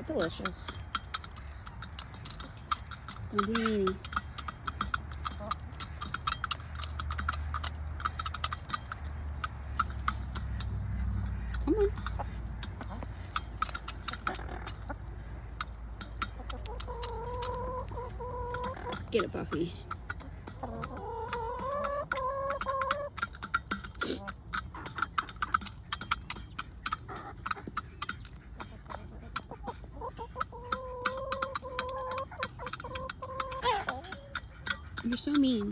that delicious? Don't be meanie. Come on. Get it, Buffy. You're so mean.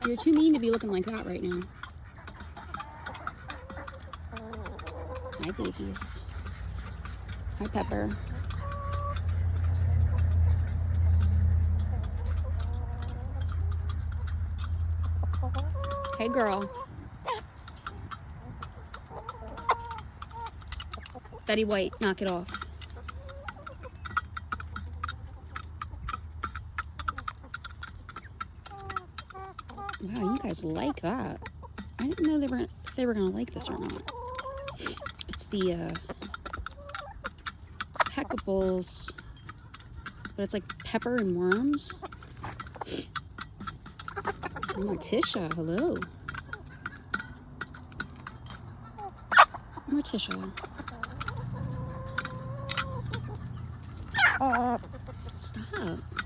You're too mean to be looking like that right now. Hi, babies. Hi, Pepper. Hey, girl. Betty White, knock it off. Wow, you guys like that. I didn't know they were gonna like this or not. It's the Peckables, but it's like pepper and worms. Oh, Morticia, hello. Morticia. Stop.